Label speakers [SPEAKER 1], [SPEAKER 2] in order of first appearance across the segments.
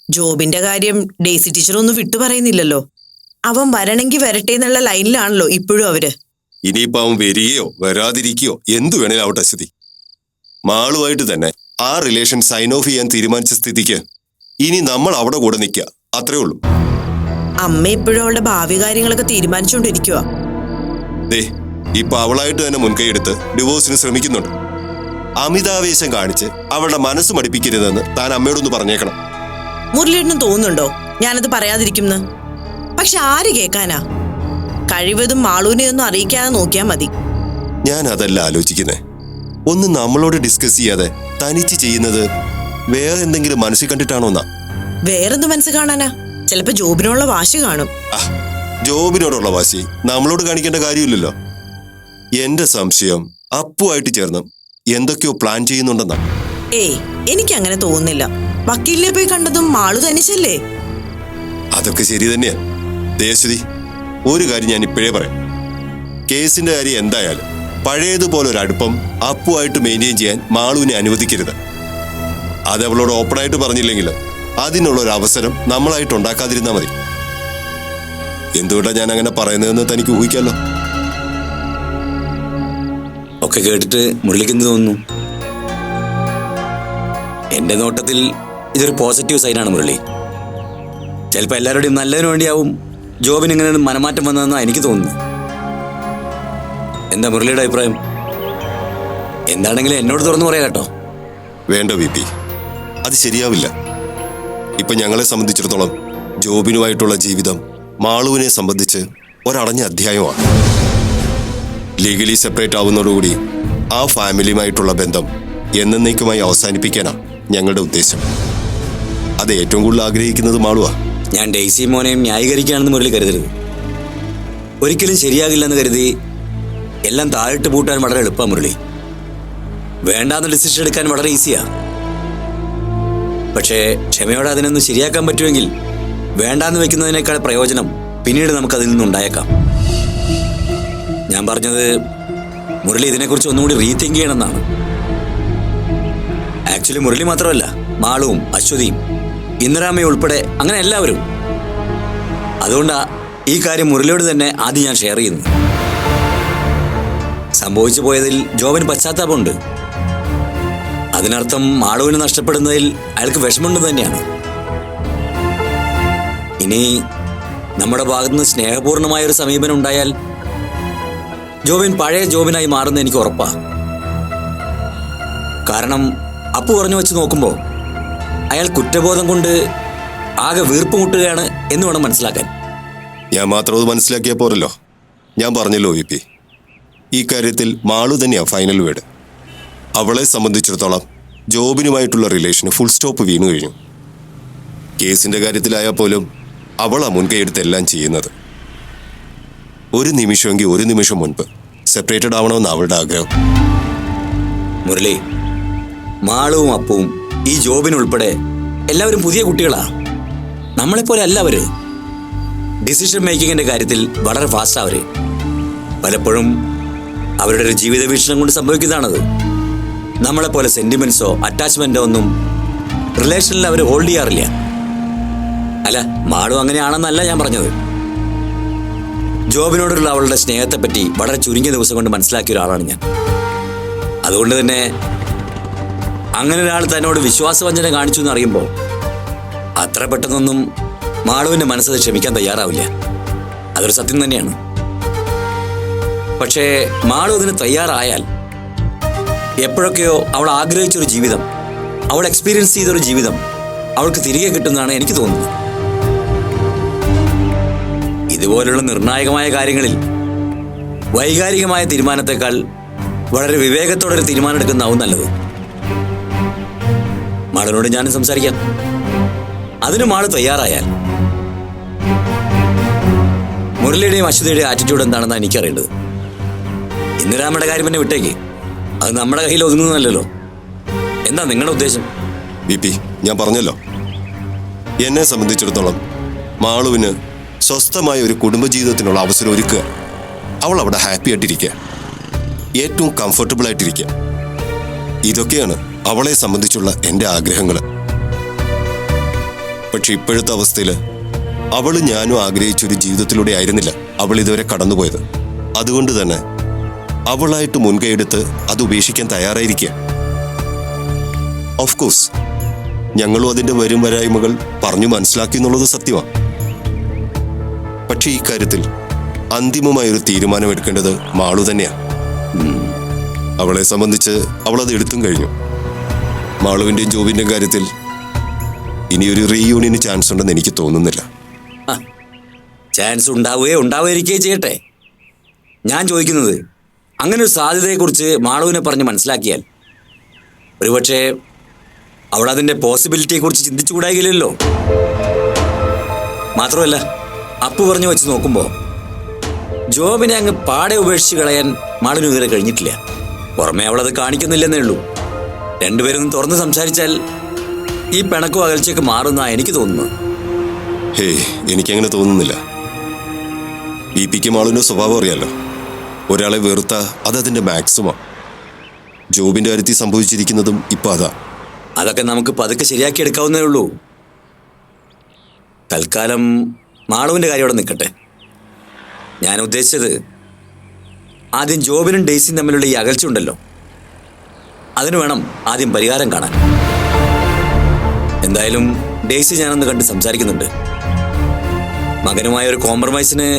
[SPEAKER 1] ജോബിന്റെ കാര്യം daisy teacher ഒന്നും വിട്ടു പറയുന്നില്ലല്ലോ. അവൻ വരണമെങ്കിൽ വരട്ടെ എന്നുള്ള ലൈനിലാണല്ലോ ഇപ്പോഴും അവര്.
[SPEAKER 2] ഇനിയിപ്പോ അവൻ വരികയോ വരാതിരിക്കുകയോ എന്തു വേണേലും ആവട്ടെ അശ്വതി. മാളുമായിട്ട് തന്നെ ആ റിലേഷൻ സൈൻ ഓഫ് ചെയ്യാൻ തീരുമാനിച്ച സ്ഥിതിക്ക് ഇനി നമ്മൾ അവിടെ കൂടെ നിൽക്കുക, അത്രേ ഉള്ളൂ.
[SPEAKER 1] അമ്മ ഇപ്പോഴും അവളുടെ ഭാവി കാര്യങ്ങളൊക്കെ തീരുമാനിച്ചുകൊണ്ടിരിക്കുക.
[SPEAKER 2] ഇപ്പൊ അവളായിട്ട് തന്നെ മുൻകൈ എടുത്ത് ഡിവോഴ്സിന് ശ്രമിക്കുന്നുണ്ട്. അമിതാവേശം കാണിച്ച് അവളുടെ മനസ്സ് മടിപ്പിക്കരുതെന്ന് താൻ അമ്മയോടൊന്ന് പറഞ്ഞേക്കണം.
[SPEAKER 1] മുരളിയേട്ടനും തോന്നുന്നുണ്ടോ ഞാനത് പറയാതിരിക്കുമെന്ന്? പക്ഷെ ആര് കേൾക്കാനാ? കഴിവതും മാളൂനെ ഒന്നും അറിയിക്കാതെ നോക്കിയാൽ മതി.
[SPEAKER 2] ഞാൻ അതല്ല ആലോചിക്കുന്നേ. ഒന്ന് നമ്മളോട് ഡിസ്കസ് ചെയ്യാതെ തനിച്ച് ചെയ്യുന്നത് വേറെ എന്തെങ്കിലും മനസ്സിൽ കണ്ടിട്ടാണോന്നാ.
[SPEAKER 1] വേറെന്ത് മനസ്സ് കാണാനാ? ചിലപ്പോ ജോബിനോടുള്ള വാശി കാണും.
[SPEAKER 2] ജോബിനോടുള്ള വാശി നമ്മളോട് കാണിക്കേണ്ട കാര്യമില്ലല്ലോ. എന്റെ സംശയം അപ്പുവായിട്ട് ചേർന്ന് എന്തൊക്കെയോ പ്ലാൻ ചെയ്യുന്നുണ്ടെന്നാ.
[SPEAKER 1] എനിക്ക് അങ്ങനെ തോന്നുന്നില്ല. വക്കീലിനെ പോയി കണ്ടതും മാളു തനിച്ചല്ലേ.
[SPEAKER 2] അതൊക്കെ ശരി തന്നെയാ. ദേശുതി, ഒരു കാര്യം ഞാൻ ഇപ്പോഴേ പറയാം. കേസിന്റെ കാര്യം എന്തായാലും പഴയതുപോലെ ഒരു അടുപ്പം അപ്പുവായിട്ട് മെയിൻറ്റെയിൻ ചെയ്യാൻ മാളുവിനെ അനുവദിക്കരുത്. അത് അവളോട് ഓപ്പണായിട്ട് പറഞ്ഞില്ലെങ്കിൽ അതിനുള്ള ഒരു അവസരം നമ്മളായിട്ട് ഉണ്ടാക്കാതിരുന്നാ മതി. എന്തുകൊണ്ടാണ് ഞാൻ അങ്ങനെ പറയുന്നതെന്ന് തനിക്ക് ഊഹിക്കാമല്ലോ.
[SPEAKER 3] ഒക്കെ കേട്ടിട്ട് മുരളിക്ക് എന്ത് തോന്നുന്നു? എന്റെ നോട്ടത്തിൽ ഇതൊരു പോസിറ്റീവ് സൈനാണ് മുരളി. ചിലപ്പോൾ എല്ലാവരുടെയും നല്ലതിനു വേണ്ടിയാവും ജോബിന് ഇങ്ങനെ മനമാറ്റം വന്നതെന്നാണ് എനിക്ക് തോന്നുന്നു. എന്താ മുരളിയുടെ അഭിപ്രായം? എന്താണെങ്കിലും എന്നോട് തുറന്നു പറയാം കേട്ടോ.
[SPEAKER 2] വേണ്ട വി പി, അത് ശരിയാവില്ല. ഇപ്പൊ ഞങ്ങളെ സംബന്ധിച്ചിടത്തോളം ജോബിനുമായിട്ടുള്ള ജീവിതം മാളുവിനെ സംബന്ധിച്ച് ഒരടഞ്ഞ അധ്യായമാണ്. ലീഗലി സെപ്പറേറ്റ് ആവുന്നതോടുകൂടി ആ ഫാമിലിയുമായിട്ടുള്ള ബന്ധം എന്നേക്കുമായി അവസാനിപ്പിക്കാനാണ് ഞങ്ങളുടെ ഉദ്ദേശം. അത് ഏറ്റവും കൂടുതൽ ആഗ്രഹിക്കുന്നത് മാളുവാ.
[SPEAKER 3] ഞാൻ ഡെയ്സി മോനെയും ന്യായീകരിക്കുകയാണെന്ന് മുരളി കരുതരുത്. ഒരിക്കലും ശരിയാകില്ലെന്ന് കരുതി എല്ലാം താഴിട്ട് പൂട്ടാൻ വളരെ എളുപ്പമാണ് മുരളി. വേണ്ടാന്ന് ഡിസിഷൻ എടുക്കാൻ വളരെ ഈസിയാ. പക്ഷേ ക്ഷമയോടെ അതിനൊന്ന് ശരിയാക്കാൻ പറ്റുമെങ്കിൽ വേണ്ടാന്ന് വെക്കുന്നതിനേക്കാൾ പ്രയോജനം പിന്നീട് നമുക്കതിൽ നിന്നുണ്ടായേക്കാം. ഞാൻ പറഞ്ഞത് മുരളി ഇതിനെക്കുറിച്ച് ഒന്നുകൂടി റീതിങ്ക് ചെയ്യണമെന്നാണ്. ആക്ച്വലി മുരളി മാത്രമല്ല, മാളുവും അശ്വതിയും ഇന്ദിരാമ്മയും ഉൾപ്പെടെ അങ്ങനെ എല്ലാവരും. അതുകൊണ്ടാ ഈ കാര്യം മുരളിയോട് തന്നെ ആദ്യം ഞാൻ ഷെയർ ചെയ്യുന്നു. സംഭവിച്ചു പോയതിൽ ജോബിന് പശ്ചാത്താപമുണ്ട്. അതിനർത്ഥം മാളുവിന് നഷ്ടപ്പെടുന്നതിൽ അയാൾക്ക് വിഷമമുണ്ടെന്ന് തന്നെയാണ്. ഇനി നമ്മുടെ ഭാഗത്തുനിന്ന് സ്നേഹപൂർണമായ ഒരു സമീപനം ഉണ്ടായാൽ ജോബിൻ പഴയ ജോബിനായി മാറുന്ന എനിക്ക് ഉറപ്പാ. കാരണം അപ്പു പറഞ്ഞു വെച്ച് നോക്കുമ്പോൾ അയാൾ കുറ്റബോധം കൊണ്ട് ആകെ വീർപ്പ് മുട്ടുകയാണ് എന്ന് വേണം മനസ്സിലാക്കാൻ.
[SPEAKER 2] ഞാൻ മാത്രം അത് മനസ്സിലാക്കിയാൽ പോരല്ലോ. ഞാൻ പറഞ്ഞല്ലോ വി പി, ഈ കാര്യത്തിൽ മാളു തന്നെയാ ഫൈനൽ വേർഡ്. അവളെ സംബന്ധിച്ചിടത്തോളം ജോബിനുമായിട്ടുള്ള റിലേഷന് ഫുൾ സ്റ്റോപ്പ് വീണു കഴിഞ്ഞു. കേസിന്റെ കാര്യത്തിലായാൽ പോലും അവളാ മുൻകൈയെടുത്ത് എല്ലാം ചെയ്യുന്നത്. ഒരു നിമിഷമെങ്കിൽ ഒരു നിമിഷം മുൻപ് സെപ്പറേറ്റഡ് ആവണമെന്ന് അവളുടെ ആഗ്രഹം.
[SPEAKER 3] മുരളി, മാളുവും അപ്പവും ഈ ജോബിനുൾപ്പെടെ എല്ലാവരും പുതിയ കുട്ടികളാ. നമ്മളെപ്പോലെ അല്ല അവര്. ഡിസിഷൻ മേക്കിങ്ങിന്റെ കാര്യത്തിൽ വളരെ ഫാസ്റ്റാ അവര്. പലപ്പോഴും അവരുടെ ഒരു ജീവിത വീക്ഷണം കൊണ്ട് സംഭവിക്കുന്നതാണത്. നമ്മളെപ്പോലെ സെന്റിമെന്റ്സോ അറ്റാച്ച്മെന്റോ ഒന്നും റിലേഷനിൽ അവർ ഹോൾഡ് ചെയ്യാറില്ല. അല്ല, മാളും അങ്ങനെയാണെന്നല്ല ഞാൻ പറഞ്ഞത്. ജോബിനോടുള്ള അവളുടെ സ്നേഹത്തെപ്പറ്റി വളരെ ചുരുങ്ങിയ ദിവസം കൊണ്ട് മനസ്സിലാക്കിയ ഒരാളാണ് ഞാൻ. അതുകൊണ്ട് തന്നെ അങ്ങനെ ഒരാൾ തന്നോട് വിശ്വാസവഞ്ചന കാണിച്ചു എന്ന് അറിയുമ്പോൾ അത്ര പെട്ടെന്നൊന്നും മാളുവിന്റെ മനസ്സത് ക്ഷമിക്കാൻ തയ്യാറാവില്ല. അതൊരു സത്യം തന്നെയാണ്. പക്ഷേ മാളു അതിന് തയ്യാറായാൽ എപ്പോഴൊക്കെയോ അവൾ ആഗ്രഹിച്ചൊരു ജീവിതം, അവൾ എക്സ്പീരിയൻസ് ചെയ്തൊരു ജീവിതം അവൾക്ക് തിരികെ കിട്ടുന്നതാണ് എനിക്ക് തോന്നുന്നത്. ഇതുപോലുള്ള നിർണായകമായ കാര്യങ്ങളിൽ വൈകാരികമായ തീരുമാനത്തെക്കാൾ വളരെ വിവേകത്തോടെ ഒരു തീരുമാനം എടുക്കുന്നതാവും നല്ലത്. മാളിനോട് ഞാനും സംസാരിക്കാം. അതിന് മാള് തയ്യാറായാൽ. മുരളിയുടെയും അശ്വതിയുടെയും ആറ്റിറ്റ്യൂഡ് എന്താണെന്നാണ് എനിക്കറിയേണ്ടത്. ഇന്ദിരാമ്മയുടെ കാര്യം തന്നെ വിട്ടേക്ക്. അത് നമ്മുടെ കയ്യിൽ ഒതുങ്ങുന്നതല്ലോ. എന്താ നിങ്ങളുടെ ഉദ്ദേശം?
[SPEAKER 2] വി പി, ഞാൻ പറഞ്ഞല്ലോ, എന്നെ സംബന്ധിച്ചിടത്തോളം മാളുവിന് സ്വസ്ഥമായ ഒരു കുടുംബജീവിതത്തിനുള്ള അവസരം ഒരുക്കുക. അവൾ അവിടെ ഹാപ്പി ആയിട്ടിരിക്കുക, ഏറ്റവും കംഫർട്ടബിൾ ആയിട്ടിരിക്കുക. ഇതൊക്കെയാണ് അവളെ സംബന്ധിച്ചുള്ള എൻ്റെ ആഗ്രഹങ്ങൾ. പക്ഷെ ഇപ്പോഴത്തെ അവസ്ഥയിൽ അവള് ഞാനും ആഗ്രഹിച്ചൊരു ജീവിതത്തിലൂടെ ആയിരുന്നില്ല അവൾ ഇതുവരെ കടന്നുപോയത്. അതുകൊണ്ട് തന്നെ അവളായിട്ട് മുൻകൈയെടുത്ത് അത് ഉപേക്ഷിക്കാൻ തയ്യാറായിരിക്കുക. ഓഫ് കോഴ്സ് ഞങ്ങളും അതിന്റെ വരും വരായ്മകൾ പറഞ്ഞു മനസ്സിലാക്കി എന്നുള്ളത് സത്യമാണ്. പക്ഷെ ഈ കാര്യത്തിൽ അന്തിമമായൊരു തീരുമാനമെടുക്കേണ്ടത് മാളു തന്നെയാണ്. അവളെ സംബന്ധിച്ച് അവളത് എടുത്തും കഴിഞ്ഞു. മാളുവിന്റെയും ജോബിന്റെയും കാര്യത്തിൽ ഇനിയൊരു റീയൂണിയന് ചാൻസ് ഉണ്ടെന്ന് എനിക്ക് തോന്നുന്നില്ല.
[SPEAKER 3] ചാൻസ് ഉണ്ടാവുകയോ ചെയ്യട്ടെ. ഞാൻ ചോദിക്കുന്നത്, അങ്ങനെ ഒരു സാധ്യതയെക്കുറിച്ച് മാളുവിനെ പറഞ്ഞ് മനസ്സിലാക്കിയാൽ ഒരുപക്ഷെ അവളതിൻ്റെ പോസിബിലിറ്റിയെക്കുറിച്ച് ചിന്തിച്ചുകൂടായില്ലല്ലോ. മാത്രമല്ല, അപ്പു പറഞ്ഞു വെച്ച് നോക്കുമ്പോൾ ജോബിനെ അങ്ങ് പാടെ ഉപേക്ഷിച്ച് കളയാൻ മാളുവിന് ഇതുവരെ കഴിഞ്ഞിട്ടില്ല. പുറമേ അവളത് കാണിക്കുന്നില്ലെന്നേ ഉള്ളൂ. രണ്ടുപേരും തുറന്ന് സംസാരിച്ചാൽ ഈ പിണക്കോ അകൽച്ചയൊക്കെ മാറുന്നാണ് എനിക്ക് തോന്നുന്നത്.
[SPEAKER 2] ഹേയ്, എനിക്കങ്ങനെ തോന്നുന്നില്ല. ഇപിക്ക് മാളുവിന്റെ സ്വഭാവം അറിയാലോ. ഒരാളെ വെറുത്ത അതതിന്റെ മാക്സിമം. ജോബിന്റെ കാര്യത്തിൽ സംഭവിച്ചിരിക്കുന്നതും ഇപ്പൊ അതാ.
[SPEAKER 3] അതൊക്കെ നമുക്ക് പതുക്കെ ശരിയാക്കി എടുക്കാവുന്നേ ഉള്ളൂ. തൽക്കാലം മാളുവിൻ്റെ കാര്യം അവിടെ നിൽക്കട്ടെ. ഞാൻ ഉദ്ദേശിച്ചത്, ആദ്യം ജോബിനും ഡെയ്സിയും തമ്മിലുള്ള ഈ അകൽച്ച ഉണ്ടല്ലോ, അതിന് വേണം ആദ്യം പരിഹാരം കാണാൻ. എന്തായാലും ഡെയ്സി ഞാനൊന്ന് കണ്ട് സംസാരിക്കുന്നുണ്ട്. മകനുമായ ഒരു കോംപ്രമൈസിന്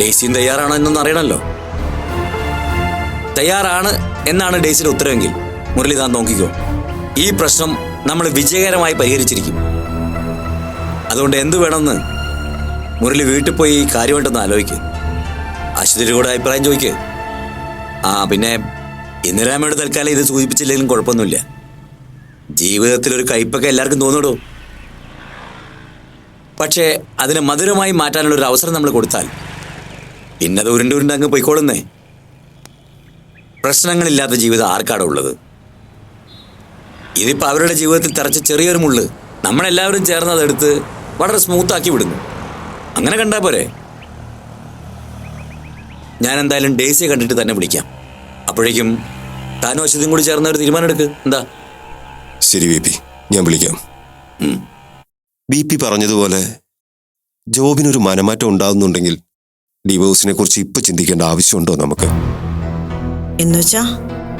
[SPEAKER 3] ഡെയ്സിയും തയ്യാറാണോ എന്നൊന്ന് അറിയണമല്ലോ. തയ്യാറാണ് എന്നാണ് ഡെയ്സിയുടെ ഉത്തരവെങ്കിൽ മുരളി താൻ നോക്കിക്കോ, ഈ പ്രശ്നം നമ്മൾ വിജയകരമായി പരിഹരിച്ചിരിക്കും. അതുകൊണ്ട് എന്തു വേണമെന്ന് മുരളി വീട്ടിൽ പോയി കാര്യമായിട്ടൊന്ന് ആലോചിക്ക്. ആശുപത്രി കൂടെ അഭിപ്രായം ചോദിക്ക്. പിന്നെ ഇന്ദിരാമയുടെ തൽക്കാലം ഇത് സൂചിപ്പിച്ചില്ലെങ്കിലും കുഴപ്പമൊന്നുമില്ല. ജീവിതത്തിൽ ഒരു കയ്പൊക്കെ എല്ലാവർക്കും തോന്നിടൂ. പക്ഷേ അതിനെ മധുരമായി മാറ്റാനുള്ള ഒരു അവസരം നമ്മൾ കൊടുത്താൽ പിന്നെ അത് ഉരുണ്ട് അങ്ങ് പോയിക്കോളുന്നേ. പ്രശ്നങ്ങളില്ലാത്ത ജീവിതം ആർക്കാണ് ഉള്ളത്? ഇതിപ്പോൾ അവരുടെ ജീവിതത്തിൽ തറച്ച ചെറിയൊരു മുള്ള് നമ്മളെല്ലാവരും ചേർന്ന് അതെടുത്ത് വളരെ സ്മൂത്താക്കി വിടുന്നു. അങ്ങനെ കണ്ടാൽ പോരെ? ഞാൻ എന്തായാലും ഡെയ്സിയെ കണ്ടിട്ട് തന്നെ വിളിക്കാം. അപ്പോഴേക്കും താനും അശ്വതിയും കൂടി ചേർന്ന ഒരു തീരുമാനം എടുക്ക്. എന്താ?
[SPEAKER 2] ശരി ബി പി, ഞാൻ വിളിക്കാം. ബി പി പറഞ്ഞതുപോലെ ജോബിനൊരു മനമാറ്റം ഉണ്ടാകുന്നുണ്ടെങ്കിൽ ഡിവോഴ്സിനെ കുറിച്ച് ഇപ്പൊ ചിന്തിക്കേണ്ട ആവശ്യമുണ്ടോ നമുക്ക്?
[SPEAKER 1] എന്നുവെച്ചാ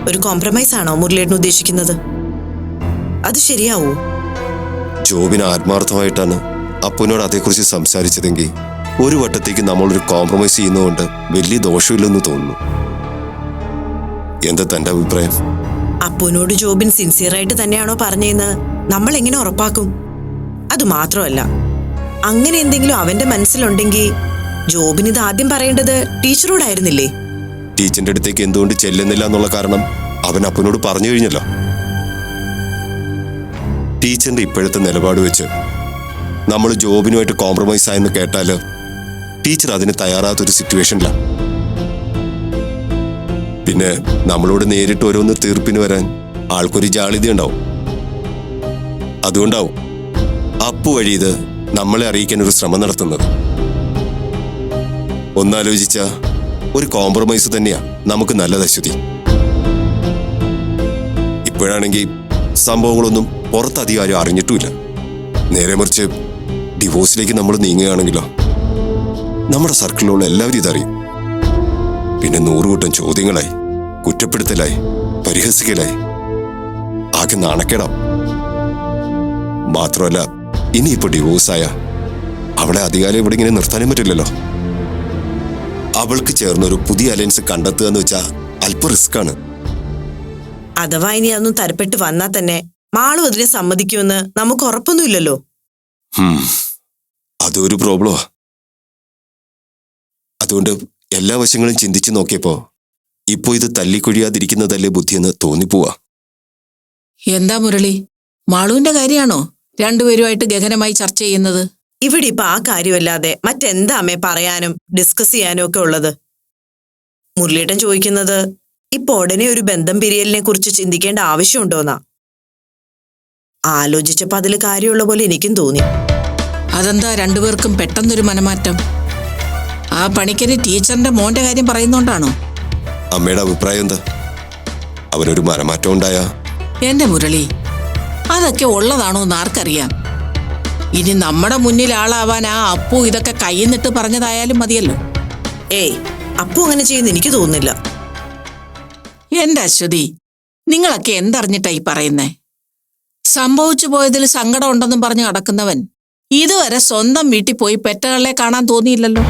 [SPEAKER 1] ഒരു കോംപ്രമൈസ് ആണോ മുരളിയേട്ടൻ ഉദ്ദേശിക്കുന്നത്? അത് ശരിയാവൂ?
[SPEAKER 2] ജോബിന് ആത്മാർത്ഥമായിട്ടാണ് അപ്പനോട് അതേക്കുറിച്ച് സംസാരിച്ചതെങ്കിൽ ഒരു വട്ടത്തേക്ക് നമ്മളൊരു കോംപ്രമൈസ് ചെയ്യുന്നതുകൊണ്ട് വലിയ ദോഷമില്ലെന്ന് തോന്നുന്നു. എന്താ തന്റെ അഭിപ്രായം?
[SPEAKER 1] അപ്പുവിനോട് ജോബിൻ സിൻസിയറായിട്ട് തന്നെയാണോ പറഞ്ഞതെന്ന് നമ്മൾ എങ്ങനെ ഉറപ്പാക്കും? അത് മാത്രമല്ല, അങ്ങനെ എന്തെങ്കിലും അവന്റെ മനസ്സിലുണ്ടെങ്കിൽ ജോബിന് ഇത് ആദ്യം പറയേണ്ടത് ടീച്ചറോടായിരുന്നില്ലേ?
[SPEAKER 2] ടീച്ചറിന്റെ അടുത്തേക്ക് എന്തുകൊണ്ട് ചെല്ലുന്നില്ല എന്നുള്ള കാരണം അവൻ അപ്പനോട് പറഞ്ഞു കഴിഞ്ഞല്ലോ. ടീച്ചറിന്റെ ഇപ്പോഴത്തെ നിലപാട് വെച്ച് നമ്മൾ ജോബിനുമായിട്ട് കോംപ്രമൈസ് ആയെന്ന് കേട്ടാല് ടീച്ചർ അതിന് തയ്യാറാത്തൊരു സിറ്റുവേഷനിലാണ്. പിന്നെ നമ്മളോട് നേരിട്ട് ഓരോന്ന് തീർപ്പിന് വരാൻ ആൾക്കൊരു ജാളിത ഉണ്ടാവും. അതുകൊണ്ടാവും അപ്പു വഴി ഇത് നമ്മളെ അറിയിക്കാൻ ഒരു ശ്രമം നടത്തുന്നത്. ഒന്നാലോചിച്ച ഒരു കോംപ്രമൈസ് തന്നെയാ നമുക്ക് നല്ലത് അശ്വതി. ഇപ്പോഴാണെങ്കിൽ സംഭവങ്ങളൊന്നും പുറത്തധികാരം അറിഞ്ഞിട്ടുമില്ല. നേരെ മറിച്ച് ഡിവോഴ്സിലേക്ക് നമ്മൾ നീങ്ങുകയാണെങ്കിലോ നമ്മുടെ സർക്കിളിലുള്ള എല്ലാവരും ഇതറിയും. പിന്നെ 100 കൂട്ടം ചോദ്യങ്ങളായി, കുറ്റപ്പെടുത്തലായി, പരിഹസിക്കലായി, ആകെ നാണക്കേടാവും. മാത്രമല്ല, ഇനിയിപ്പോ ഡിവോഴ്സായ അവളെ അധികാരം ഇവിടെ ഇങ്ങനെ നിർത്താനും പറ്റില്ലല്ലോ. അവൾക്ക് ചേർന്നൊരു പുതിയ അലയൻസ് കണ്ടെത്തുക എന്ന് വെച്ചാൽ അല്പം റിസ്ക് ആണ്.
[SPEAKER 1] അഥവാ ഇനി അതൊന്നും തരപ്പെട്ട് വന്നാൽ തന്നെ മാളു അതിനെ സമ്മതിക്കുമെന്ന് നമുക്ക് ഉറപ്പൊന്നുമില്ലല്ലോ.
[SPEAKER 2] അതൊരു പ്രോബ്ലമാ. അതുകൊണ്ട് എല്ലാ വശങ്ങളും ചിന്തിച്ചു നോക്കിയപ്പോ ഇപ്പോ ഇത് തല്ലിക്കൊഴിയാതിരിക്കുന്നതല്ലേ ബുദ്ധിയെന്ന് തോന്നിപ്പോവാ.
[SPEAKER 4] എന്താ മുരളി, മാളുവിന്റെ കാര്യമാണോ രണ്ടുപേരുമായിട്ട് ഗഹനമായി ചർച്ച ചെയ്യുന്നത്?
[SPEAKER 1] ഇവിടെ ഇപ്പൊ ആ കാര്യമല്ലാതെ മറ്റെന്താ അമ്മേ പറയാനും ഡിസ്കസ് ചെയ്യാനും ഒക്കെ ഉള്ളത്? മുരളിയേട്ടൻ ചോദിക്കുന്നത് ഇപ്പൊ ഉടനെ ഒരു ബന്ധം പിരിയലിനെ കുറിച്ച് ചിന്തിക്കേണ്ട ആവശ്യമുണ്ടോന്നാ. ആലോചിച്ചപ്പോ അതിൽ കാര്യമുള്ള പോലെ എനിക്കും തോന്നി.
[SPEAKER 4] അതെന്താ രണ്ടുപേർക്കും പെട്ടെന്നൊരു മനമാറ്റം? ആ പണിക്കര് ടീച്ചറിന്റെ മോന്റെ കാര്യം പറയുന്നോണ്ടാണോ?
[SPEAKER 2] അമ്മയുടെ അഭിപ്രായം എന്താ? അവനൊരു മനമാറ്റം ഉണ്ടായ?
[SPEAKER 4] എന്റെ മുരളി, അതൊക്കെ ഉള്ളതാണോ എന്ന് ആർക്കറിയാം. ഇനി നമ്മുടെ മുന്നിൽ ആളാവാൻ ആ അപ്പു ഇതൊക്കെ കയ്യിൽ പറഞ്ഞതായാലും മതിയല്ലോ.
[SPEAKER 1] ഏയ്, അപ്പു അങ്ങനെ ചെയ്യുന്ന എനിക്ക് തോന്നുന്നില്ല.
[SPEAKER 4] എന്റെ അശ്വതി, നിങ്ങളൊക്കെ എന്തറിഞ്ഞിട്ടാ ഈ പറയുന്നേ? സംഭവിച്ചു പോയതിൽ സങ്കടം ഉണ്ടെന്നും പറഞ്ഞ് നടക്കുന്നവൻ ഇതുവരെ സ്വന്തം വീട്ടിൽ പോയി പെറ്റകളെ കാണാൻ തോന്നിയില്ലല്ലോ.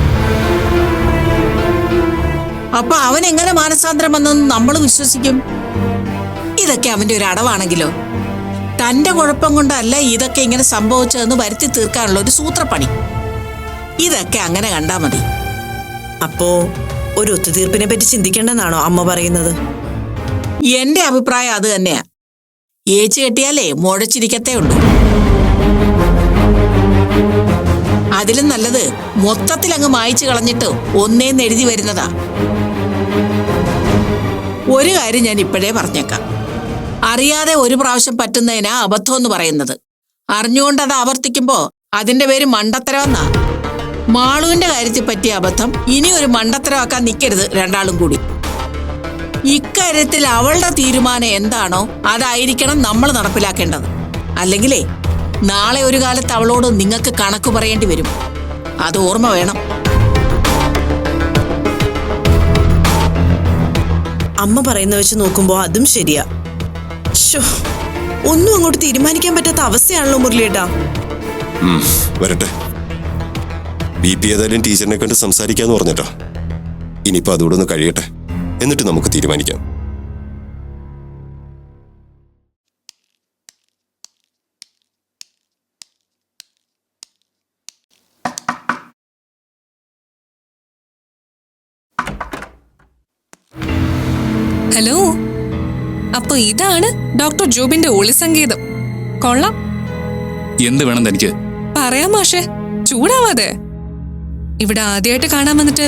[SPEAKER 4] അപ്പൊ അവൻ എങ്ങനെ മാനസാന്തരം വന്നെന്ന് നമ്മൾ വിശ്വസിക്കും? ഇതൊക്കെ അവന്റെ ഒരു അടവാണെങ്കിലോ? തന്റെ കുഴപ്പം കൊണ്ടല്ല ഇതൊക്കെ ഇങ്ങനെ സംഭവിച്ചതെന്ന് വരുത്തി തീർക്കാനുള്ള ഒരു സൂത്രപ്പണി. ഇതൊക്കെ അങ്ങനെ കണ്ടാ മതി.
[SPEAKER 1] അപ്പോ ഒരു ഒത്തുതീർപ്പിനെ പറ്റി ചിന്തിക്കേണ്ടെന്നാണോ അമ്മ പറയുന്നത്?
[SPEAKER 4] എന്റെ അഭിപ്രായം അത് തന്നെയാ. ഏച്ചു കെട്ടിയാലേ മുഴച്ചിരിക്കത്തേ ഉള്ളൂ. അതിലും നല്ലത് മൊത്തത്തിൽ അങ്ങ് മായ്ച്ചു കളഞ്ഞിട്ട് ഒന്നേന്ന് എഴുതി വരുന്നതാ. ഒരു കാര്യം ഞാൻ ഇപ്പോഴേ പറഞ്ഞേക്കാം. അറിയാതെ ഒരു പ്രാവശ്യം പറ്റുന്നതിനാ അബദ്ധം എന്ന് പറയുന്നത്. അറിഞ്ഞുകൊണ്ട് അത് ആവർത്തിക്കുമ്പോ അതിന്റെ പേര് മണ്ടത്തരമെന്നാ. മാളുവിന്റെ കാര്യത്തിൽ പറ്റിയ അബദ്ധം ഇനി ഒരു മണ്ടത്തരമാക്കാൻ നിൽക്കരുത് രണ്ടാളും കൂടി. ഇക്കാര്യത്തിൽ അവളുടെ തീരുമാനം എന്താണോ അതായിരിക്കണം നമ്മൾ നടപ്പിലാക്കേണ്ടത്. അല്ലെങ്കിലേ നാളെ ഒരു കാലത്ത് അവളോട് നിങ്ങൾക്ക് കണക്ക് പറയേണ്ടി വരും. അത് ഓർമ്മ വേണം.
[SPEAKER 1] അമ്മ പറയുന്ന വെച്ച് നോക്കുമ്പോ അതും ശരിയാ. ശോ, ഒന്നും അങ്ങോട്ട് തീരുമാനിക്കാൻ പറ്റാത്ത അവസ്ഥയാണല്ലോ മുരളിയേട്ടാ.
[SPEAKER 2] വരട്ടെ. BP ഏതായാലും ടീച്ചറിനെ കണ്ട് സംസാരിക്കാന്ന് പറഞ്ഞല്ലോ. ഇനിയിപ്പോ അതുകൂടെ ഒന്ന് കഴിയട്ടെ, എന്നിട്ട് നമുക്ക് തീരുമാനിക്കാം.
[SPEAKER 5] ഹലോ, അപ്പൊ ഇതാണ് ഡോക്ടർ ജോബിന്റെ ഒളിസങ്കേതം. കൊള്ളാം.
[SPEAKER 6] എന്ത് വേണം തനിക്ക്?
[SPEAKER 5] പറയാം മാഷേ, ചൂടാവാതെ. ഇവിടെ ആദ്യമായിട്ട് കാണാൻ വന്നിട്ട്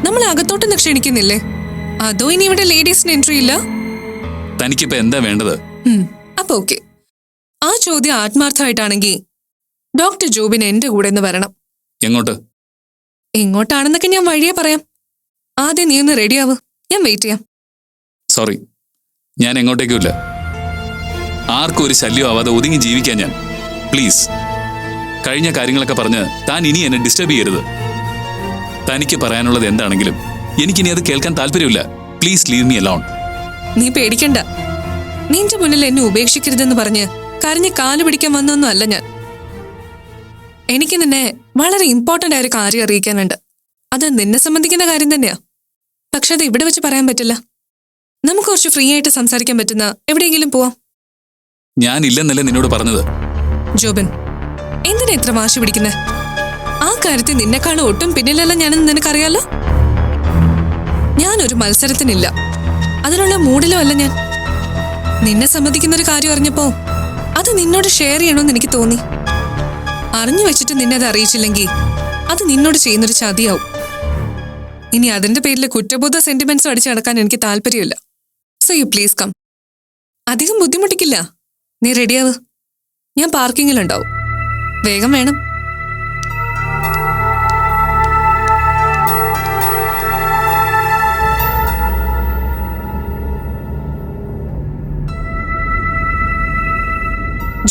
[SPEAKER 5] നമ്മൾ അകത്തോട്ട് ക്ഷണിക്കുന്നില്ലേ? അതോ ഇനി ഇവിടെ ലേഡീസിന് എൻട്രി ഇല്ല?
[SPEAKER 6] തനിക്കിപ്പോ എന്താ വേണ്ടത്?
[SPEAKER 5] അപ്പൊ ഓക്കെ, ആ ചോദ്യം ആത്മാർത്ഥമായിട്ടാണെങ്കിൽ ഡോക്ടർ ജോബിന് എന്റെ കൂടെ ഒന്ന് വരണം.
[SPEAKER 6] എങ്ങോട്ട്?
[SPEAKER 5] എങ്ങോട്ടാണെന്നൊക്കെ ഞാൻ വഴിയെ പറയാം. ആദ്യം നീ ഒന്ന് റെഡിയാവ്, ഞാൻ വെയിറ്റ് ചെയ്യാം.
[SPEAKER 6] സോറി, ഞാൻ എങ്ങോട്ടേക്കുമില്ല. ആർക്കും ഒരു ശല്യം ആവാതെ ഒതുങ്ങി ജീവിക്കാൻ ഞാൻ. പ്ലീസ്, കഴിഞ്ഞ കാര്യങ്ങളൊക്കെ പറഞ്ഞ് താൻ ഇനി എന്നെ ഡിസ്റ്റർബ് ചെയ്യരുത്. തനിക്ക് പറയാനുള്ളത് എന്താണെങ്കിലും എനിക്കിനി അത് കേൾക്കാൻ താല്പര്യമില്ല. Please leave me alone.
[SPEAKER 5] നീ പേടിക്കണ്ട. നിന്റെ മുന്നിൽ എന്നെ ഉപേക്ഷിക്കരുതെന്ന് പറഞ്ഞ് കരഞ്ഞ് കാല് പിടിക്കാൻ വന്നൊന്നും അല്ല ഞാൻ. എനിക്ക് നിന്നെ വളരെ ഇമ്പോർട്ടന്റ് ആയ ഒരു കാര്യം അറിയിക്കാനുണ്ട്. അത് നിന്നെ സംബന്ധിക്കുന്ന കാര്യം തന്നെയാ. പക്ഷെ അത് ഇവിടെ വെച്ച് പറയാൻ പറ്റില്ല. നമുക്ക് കുറച്ച് ഫ്രീ ആയിട്ട് സംസാരിക്കാൻ പറ്റുന്ന എവിടെയെങ്കിലും പോവാം.
[SPEAKER 6] ഞാൻ ഇല്ലെന്നല്ലേ നിന്നോട് പറഞ്ഞത്?
[SPEAKER 5] ജോബിൻ, എന്തിനാ ഇത്ര വാശി പിടിക്കുന്നത്? ആ കാര്യത്തിൽ നിന്നെക്കാളും ഒട്ടും പിന്നിലല്ല ഞാനെന്ന് നിനക്കറിയാലോ. ഞാനൊരു മത്സരത്തിനില്ല, അതിനുള്ള മൂഡിലും അല്ല ഞാൻ. നിന്നെ സമ്മതിക്കുന്ന ഒരു കാര്യം അറിഞ്ഞപ്പോ അത് നിന്നോട് ഷെയർ ചെയ്യണമെന്ന് എനിക്ക് തോന്നി. അറിഞ്ഞു വെച്ചിട്ട് നിന്നെ അത് അറിയിച്ചില്ലെങ്കിൽ അത് നിന്നോട് ചെയ്യുന്നൊരു ചതിയാവും. ഇനി അതിന്റെ പേരിൽ കുറ്റബോധ സെന്റിമെന്റ്സും അടിച്ചു നടക്കാൻ എനിക്ക് താല്പര്യമില്ല. So you please come. അധികം ബുദ്ധിമുട്ടിക്കില്ല. നീ റെഡിയാവ്, ഞാൻ പാർക്കിങ്ങിലുണ്ടാവും. വേഗം വേണം.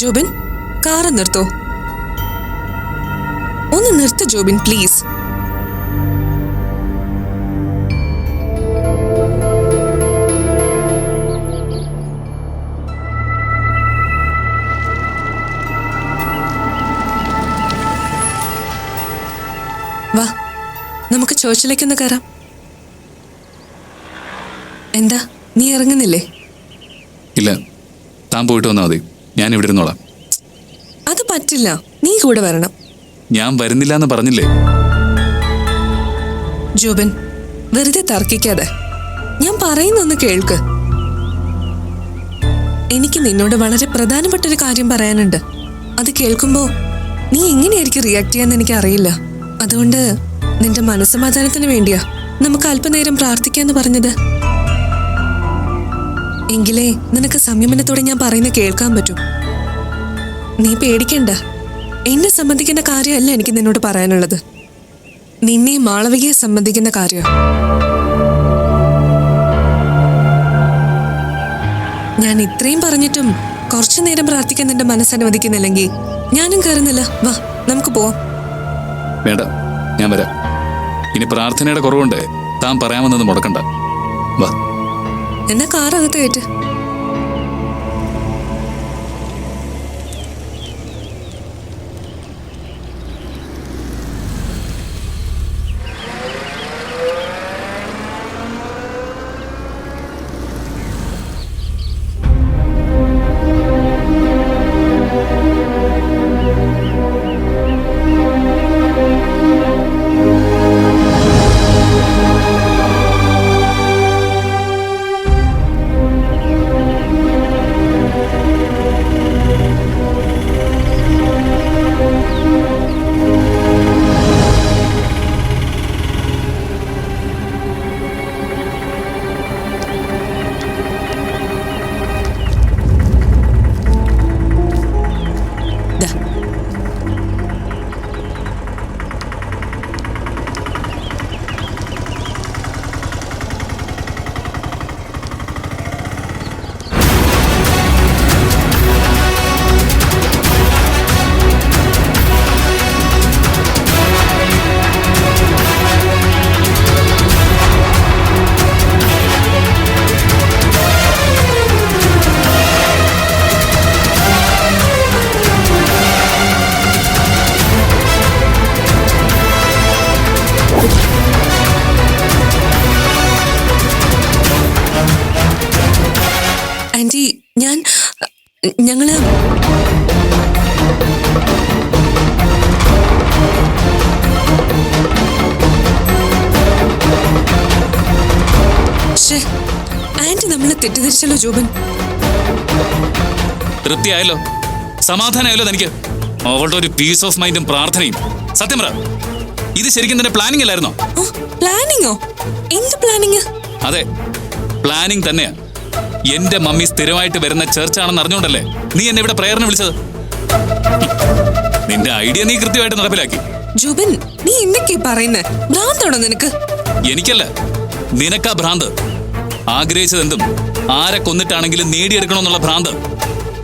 [SPEAKER 5] ജോബിൻ, കാറ് നിർത്തോ? ഒന്ന് നിർത്ത് ജോബിൻ, പ്ലീസ്. വാ, നമുക്ക് ചോർച്ചിലേക്കൊന്ന് കയറാം. എന്താ, നീ ഇറങ്ങുന്നില്ലേ?
[SPEAKER 6] ഇല്ല, താൻ പോയിട്ട് വന്നാൽ മതി. ഞാൻ ഇവിടെ ഇരുന്നോളാം.
[SPEAKER 5] അത് പറ്റില്ല, നീ കൂടെ വരണം.
[SPEAKER 6] ഞാൻ വരുന്നില്ല എന്ന് പറഞ്ഞില്ലേ?
[SPEAKER 5] ജോബിൻ, വെറുതെ തർക്കിക്കാതെ ഞാൻ പറയുന്നൊന്ന് കേൾക്ക്. എനിക്ക് നിന്നോട് വളരെ പ്രധാനപ്പെട്ട ഒരു കാര്യം പറയാനുണ്ട്. അത് കേൾക്കുമ്പോ നീ എങ്ങനെയായിരിക്കും റിയാക്ട് ചെയ്യാന്ന് എനിക്ക് അറിയില്ല. അതുകൊണ്ട് നിന്റെ മനസ്സമാധാനത്തിന് വേണ്ടിയാ നമുക്ക് അല്പനേരം പ്രാർത്ഥിക്കാന്ന് പറഞ്ഞത്. എങ്കിലേ നിനക്ക് സംയമനത്തോടെ ഞാൻ പറയുന്ന കേൾക്കാൻ പറ്റൂ. നീ പേടിക്കണ്ട. എന്നെ സംബന്ധിക്കുന്ന കാര്യമല്ല എനിക്ക് നിന്നോട് പറയാനുള്ളത്. നിന്നെ മാളവികയെ സംബന്ധിക്കുന്ന കാര്യം. ഞാൻ ഇത്രയും പറഞ്ഞിട്ടും കുറച്ചു നേരം പ്രാർത്ഥിക്കാൻ നിന്റെ മനസ്സനുവദിക്കുന്നില്ലെങ്കിൽ ഞാനും കയറുന്നില്ല. വാ, നമുക്ക് പോവാം.
[SPEAKER 6] വേണ്ട, ഞാൻ വരാം. ഇനി പ്രാർത്ഥനയുടെ കുറവുണ്ട്, താൻ പറയാമെന്നത് മുടക്കണ്ട. വാ.
[SPEAKER 5] എന്നാ കാർ അകത്ത് കയറ്റ്. ആന്റി, ഞങ്ങള് ആന്റി നമ്മളെ തെറ്റിദ്ധരിച്ചല്ലോ ജോബൻ.
[SPEAKER 6] തൃപ്തിയായല്ലോ, സമാധാനമായല്ലോ തനിക്ക്. അവളുടെ ഒരു പീസ് ഓഫ് മൈൻഡും പ്രാർത്ഥനയും. സത്യം പറ, ഇത് ശരിക്കും തന്നെ പ്ലാനിങ് അല്ലായിരുന്നോ?
[SPEAKER 5] പ്ലാനിങ്ങോ? എന്ത് പ്ലാനിങ്?
[SPEAKER 6] അതെ, പ്ലാനിങ് തന്നെയാ. എന്റെ മമ്മി സ്ഥിരമായിട്ട് വരുന്ന ചർച്ചാണെന്ന് അറിഞ്ഞുകൊണ്ടല്ലേ നീ എന്നെ ഇവിടെ പ്രേയറിന് വിളിച്ചത്? നിന്റെ ഐഡിയ നീ കൃത്യമായിട്ട് നടപ്പിലാക്കി.
[SPEAKER 5] ജോബൻ, നീ എന്തൊക്കെയാ പറയുന്നേ? ഭ്രാന്താണോ നിനക്ക്?
[SPEAKER 6] എനിക്കല്ല, നിനക്കാ ഭ്രാന്ത്. ആഗ്രഹിച്ചതെന്തും ആരെ കൊന്നിട്ടാണെങ്കിലും നേടിയെടുക്കണമെന്നുള്ള ഭ്രാന്ത്.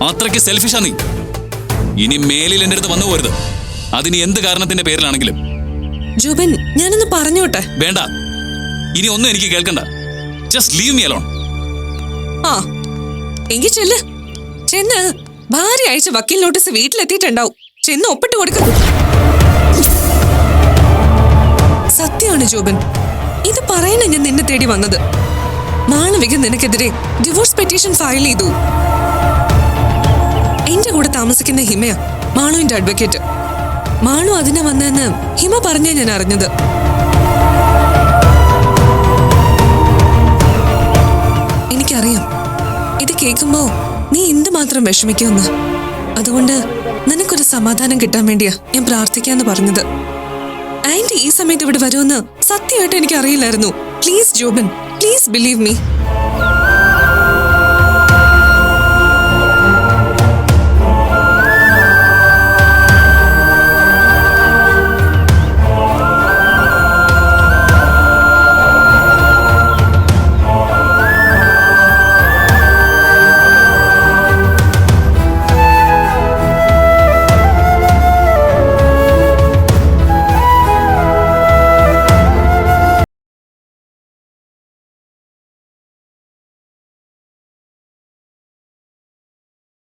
[SPEAKER 6] അത്രയ്ക്ക് സെൽഫിഷാ നീ. ഇനി മേലിൽ എന്റെ അടുത്ത് വന്നു പോരുത്, അതിന് എന്ത് കാരണത്തിന്റെ പേരിലാണെങ്കിലും.
[SPEAKER 5] ജോബൻ, ഞാനൊന്ന് പറഞ്ഞോട്ടെ?
[SPEAKER 6] വേണ്ട, ഇനി ഒന്നും എനിക്ക് കേൾക്കണ്ട. Just leave me alone.
[SPEAKER 5] ആ, എങ്കിൽ ചെന്ന് ഭാര്യ അയച്ച വക്കീൽ നോട്ടീസ് വീട്ടിലെത്തിയിട്ടുണ്ടാവും. ചെന്ന് ഒപ്പിട്ട് കൊടുക്ക. സത്യമാണ് ജോബൻ, ഇത് പറയാനാ ഞാൻ നിന്നെ തേടി വന്നത്. മാളവിക നിനക്കെതിരെ ഡിവോഴ്സ് പെറ്റീഷൻ ഫയൽ ചെയ്തു. എന്റെ കൂടെ താമസിക്കുന്ന ഹിമയാ മാളുവിന്റെ അഡ്വക്കേറ്റ്. മാളു അതിനെ വന്നെന്ന് ഹിമ പറഞ്ഞാ ഞാൻ അറിഞ്ഞത്. എനിക്കറിയാം ഇത് കേൾക്കുമ്പോ നീ എന്തുമാത്രം വിഷമിക്കുമെന്ന്. അതുകൊണ്ട് നിനക്കൊരു സമാധാനം കിട്ടാൻ വേണ്ടിയാ ഞാൻ പ്രാർത്ഥിക്കാന്ന് പറഞ്ഞത്. ആന്റി ഈ സമയത്ത് ഇവിടെ വരുമെന്ന് സത്യമായിട്ട് എനിക്ക് അറിയില്ലായിരുന്നു. Please Joban, please believe me.